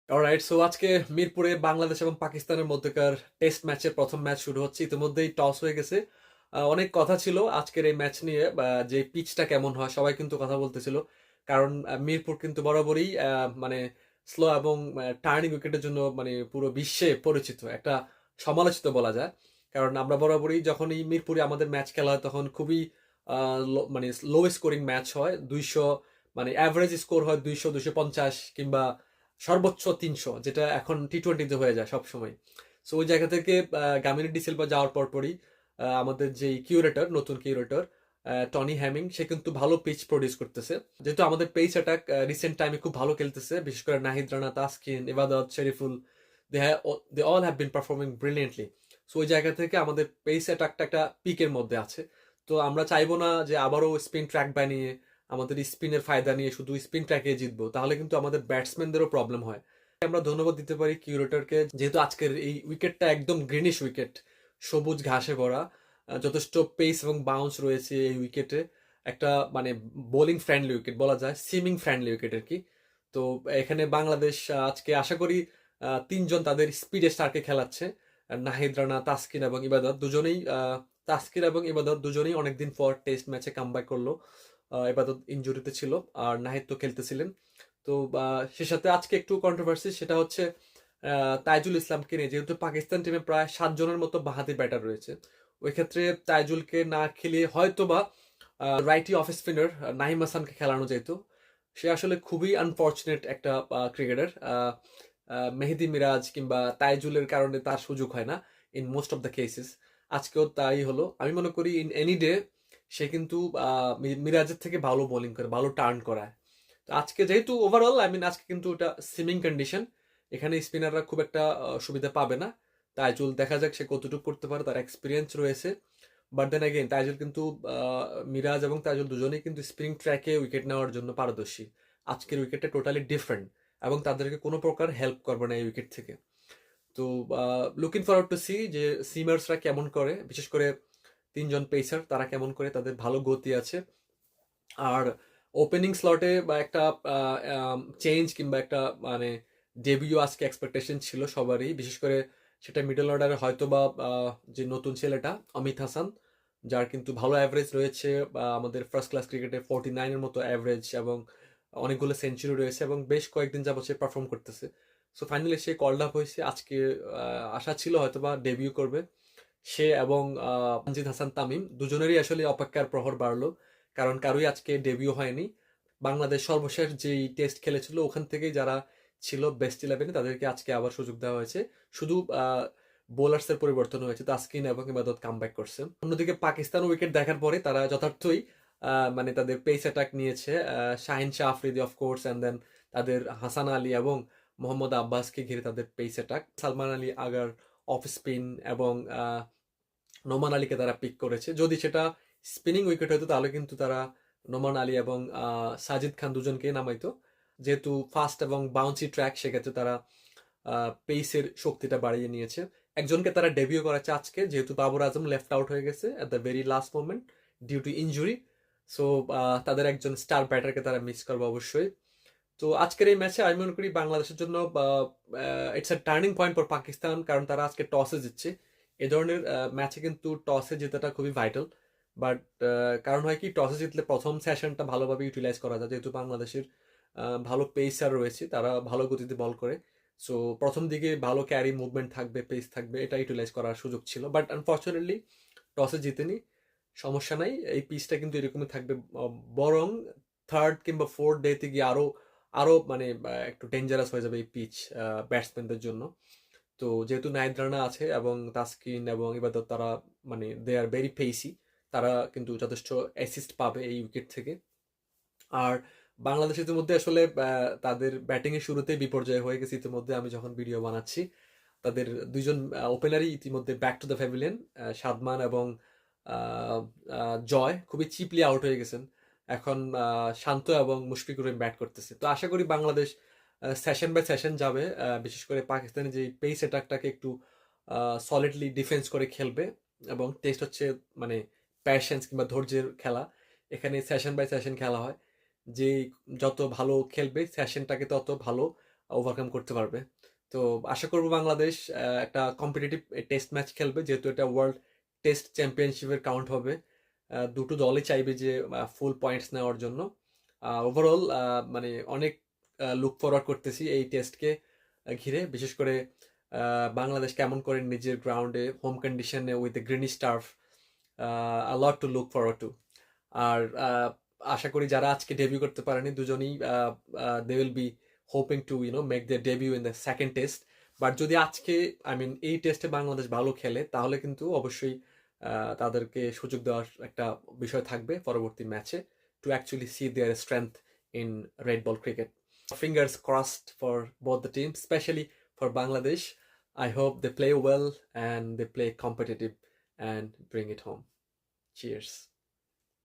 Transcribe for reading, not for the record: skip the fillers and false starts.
Alright, so আজকে মিরপুরে বাংলাদেশ এবং পাকিস্তানের মধ্যকার টেস্ট ম্যাচের প্রথম ম্যাচ শুরু হচ্ছে। ইতিমধ্যেই টস হয়ে গেছে। অনেক কথা ছিল আজকের এই ম্যাচ নিয়ে, যে পিচটা কেমন হয় সবাই কিন্তু কথা বলতেছিল। কারণ মিরপুর কিন্তু বরাবরই মানে স্লো এবং টার্নিং উইকেটের জন্য মানে পুরো বিশ্বে পরিচিত একটা, সমালোচিত বলা যায়। কারণ আমরা বরাবরই যখনই মিরপুরে আমাদের ম্যাচ খেলা হয় তখন খুবই মানে লো স্কোরিং ম্যাচ হয়। 200 মানে অ্যাভারেজ স্কোর হয় 200, 250 কিংবা সর্বোচ্চ 300, যেটা এখন টি-টোয়েন্টিতে হয়ে যায় সবসময়। সো ওই জায়গা থেকে গামিনী ডি সিলভা যাওয়ার পরপরই আমাদের যে কিউরেটর, নতুন কিউরেটর টনি হ্যামিং, সে কিন্তু ভালো পিচ প্রডিউস করতেছে। যেহেতু আমাদের পেস অ্যাটাক রিসেন্ট টাইমে খুব ভালো খেলতেছে, বিশেষ করে Nahid Rana, Taskin, Ebadot, Shoriful, they all have been performing brilliantly. So ওই জায়গা থেকে আমাদের পেস অ্যাটাকটা একটা পিকের মধ্যে আছে। তো আমরা চাইবো না যে আবারও স্পিন ট্র্যাক বানিয়ে আমাদের স্পিনের ফায়দা নিয়ে শুধু স্পিন ট্র্যাকে জিতবো, তাহলে কিন্তু আমাদের ব্যাটসম্যানদেরও প্রবলেম হয়। আমরা ধন্যবাদ দিতে পারি কিউরেটরকে, যেহেতু আজকের এই উইকেটটা একদম গ্রিনিশ উইকেট, সবুজ ঘাসে ভরা, যথেষ্ট পেস এবং বাউন্স রয়েছে এই উইকেটে। একটা মানে বোলিং ফ্রেন্ডলি উইকেট বলা যায়, সিমিং ফ্রেন্ডলি উইকেট আর কি। তো এখানে বাংলাদেশ আজকে আশা করি তিনজন তাদের স্পিডে স্টারকে খেলাচ্ছে, নাহিদ রানা, তাসকিন এবং ইবাদত দুজনেই। তাসকিন এবং ইবাদত দুজনেই অনেকদিন পর টেস্ট ম্যাচে কামব্যাক করলো। ইবাদত ইনজুরিতে ছিল, আর নাহিদ তো খেলতেছিলেন। তো সে সাথে আজকে একটু কন্ট্রোভার্সি, সেটা হচ্ছে তাইজুল ইসলামকে নিয়ে। যেহেতু পাকিস্তান টিমে প্রায় 7 জনের মতো বাঁহাতি ব্যাটার রয়েছে, ওই ক্ষেত্রে তাইজুলকে না খেলিয়ে হয়তো বা রাইটি অফ স্পিনার নাহিম হাসানকে খেলানো যেত। সে আসলে খুবই আনফর্চুনেট একটা ক্রিকেটার। মেহেদি মিরাজ কিংবা তাইজুলের কারণে তার সুযোগ হয় না in most of the cases. আজকেও তাই হলো। আমি মনে করি ইন এনি ডে সে কিন্তু মিরাজের থেকে ভালো বোলিং করে, ভালো টার্ন করায়। তো আজকে যেহেতু ওভারঅল আজকে কিন্তু এটা সিমিং কন্ডিশন, এখানে স্পিনাররা খুব একটা সুবিধা পাবে না। তাইজুল দেখা যাক সে কতটুকু করতে পারে, তার এক্সপিরিয়েন্স রয়েছে। বাট দেন অ্যাগেন তাইজুল কিন্তু মিরাজ এবং তাইজুল দুজনেই কিন্তু স্পিনিং ট্র্যাকে উইকেট নেওয়ার জন্য পারদর্শী। আজকের উইকেটটা টোটালি ডিফারেন্ট এবং তাদেরকে কোনো প্রকার হেল্প করবে না এই উইকেট থেকে। তো লুকিং ফরওয়ার্ড টু সি যে সিমার্সরা কেমন করে, বিশেষ করে তিনজন পেসার তারা কেমন করে, তাদের ভালো গতি আছে। আর ওপেনিং স্লটে বা একটা চেঞ্জ কিংবা একটা মানে ডেবিউ আজকে এক্সপেকটেশন ছিল সবারই, বিশেষ করে সেটা মিডল অর্ডারে হয়তো বা যে নতুন ছেলেটা অমিত হাসান, যার কিন্তু ভালো অ্যাভারেজ রয়েছে, বা আমাদের ফার্স্ট ক্লাস ক্রিকেটে 49-এর মতো অ্যাভারেজ এবং অনেকগুলো সেঞ্চুরি রয়েছে এবং বেশ কয়েকদিন যাবত সে পারফর্ম করতেছে। সো ফাইনালি সে কল্ড আপ হয়েছে আজকে। আশা ছিল হয়তো বা ডেবিউ করবে সে এবং তানজিদ হাসান তামিম, দুজনেরই আসলে অপেক্ষার প্রহর বাড়লো, কারণ কারোই আজকে ডেবিউ হয়নি। বাংলাদেশ সর্বশেষ যেই টেস্ট খেলেছিল ওখান থেকেই যারা ছিল বেস্ট ইলেভেনে তাদেরকে আজকে আবার সুযোগ দেওয়া হয়েছে। শুধু বোলার্স এর পরিবর্তন হয়েছে, তাসকিন এবং ইবাদত কামব্যাক করছে। অন্যদিকে পাকিস্তান উইকেট দেখার পরে তারা যথার্থই মানে তাদের পেস অ্যাটাক নিয়েছে। Shaheen Shah Afridi of course, and then তাদের হাসান আলী এবং মোহাম্মদ আব্বাসকে ঘিরে তাদের পেস অ্যাটাক, সালমান আলী আগার অফ স্পিন এবং নোমান আলীকে তারা পিক করেছে। যদি সেটা স্পিনিং উইকেট হতো তাহলে কিন্তু তারা নোমান আলী এবং সাজিদ খান দুজনকে নামাইতো। যেহেতু ফাস্ট এবং বাউন্সি ট্র্যাক, সেক্ষেত্রে তারা পেসের শক্তিটা বাড়িয়ে নিয়েছে। একজনকে তারা ডেবিউ করেছে আজকে, যেহেতু বাবর আজম লেফট আউট হয়ে গেছে at the very last moment due to injury. So তাদের একজন স্টার ব্যাটারকে তারা মিস করবে অবশ্যই। তো আজকের এই ম্যাচে আমি মনে করি বাংলাদেশের জন্য it's a turning point for Pakistan, কারণ তারা আজকে টসে জিতছে। এ ধরনের ম্যাচে কিন্তু টসে জেতাটা খুবই ভাইটাল। বাট কারণ হয় কি, টসে জিতলে প্রথম সেশনটা ভালোভাবে ইউটিলাইজ করা যায়, যেহেতু বাংলাদেশের ভালো পেসার রয়েছে, তারা ভালো গতিতে বল করে। সো প্রথম দিকে ভালো ক্যারি মুভমেন্ট থাকবে, পেস থাকবে, এটা ইউটিলাইজ করার সুযোগ ছিল। বাট আনফর্চুনেটলি টসে জিতেনি, সমস্যা নাই, এই পিচটা কিন্তু এরকমই থাকবে। বরং থার্ড কিংবা ফোর্থ ডেতে গিয়ে আরো আরো মানে একটু ডেঞ্জারাস হয়ে যাবে এই পিচ ব্যাটসম্যানদের জন্য। তো যেহেতু নাহিদ রানা আছে এবং তাসকিন এবং ইবাদত, তারা মানে দে আর ভেরি পেসি, তারা কিন্তু যথেষ্ট অ্যাসিস্ট পাবে এই উইকেট থেকে। আর বাংলাদেশ ইতিমধ্যে আসলে তাদের ব্যাটিং এর শুরুতে বিপর্যয় হয়ে গেছে ইতিমধ্যে, আমি যখন ভিডিও বানাচ্ছি তাদের দুইজন ওপেনারই ইতিমধ্যে back to the pavilion. Sadman এবং আহ, জয় খুবই চিপলি আউট হয়ে গেছেন। এখন শান্ত এবং মুশফিকুর রহিম ব্যাট করতেছে। তো আশা করি বাংলাদেশ সেশন বাই সেশন যাবে, বিশেষ করে পাকিস্তানের যে পেস অ্যাটাকটাকে একটু সলিডলি ডিফেন্স করে খেলবে। এবং টেস্ট হচ্ছে মানে প্যাশেন্স কিংবা ধৈর্যের খেলা, এখানে সেশন বাই সেশন খেলা হয়। যে যত ভালো খেলবে সেশনটাকে তত ভালো ওভারকাম করতে পারবে। তো আশা করব বাংলাদেশ একটা কম্পিটিটিভ টেস্ট ম্যাচ খেলবে, যেহেতু এটা ওয়ার্ল্ড টেস্ট চ্যাম্পিয়নশিপের কাউন্ট হবে। দুটো দলই চাইবে যে ফুল পয়েন্টস নেওয়ার জন্য। ওভারঅল মানে অনেক লুক ফরওয়ার্ড করতেছি এই টেস্টকে ঘিরে, বিশেষ করে বাংলাদেশ কেমন করে নিজের গ্রাউন্ডে হোম কন্ডিশনে with the greeny stuff, a lot to look forward to. আর আশা করি যারা আজকে ডেবিউ করতে পারেনি দুজনেই they will be hoping to make their debut in the second test. But যদি আজকে এই টেস্টে বাংলাদেশ ভালো খেলে তাহলে কিন্তু অবশ্যই তাদেরকে সুযোগ দেওয়ার একটা বিষয় থাকবে পরবর্তী ম্যাচে, to actually see their strength in red ball cricket. Fingers crossed for both the teams, especially for Bangladesh. I hope they play well and they play competitive and bring it home. Cheers.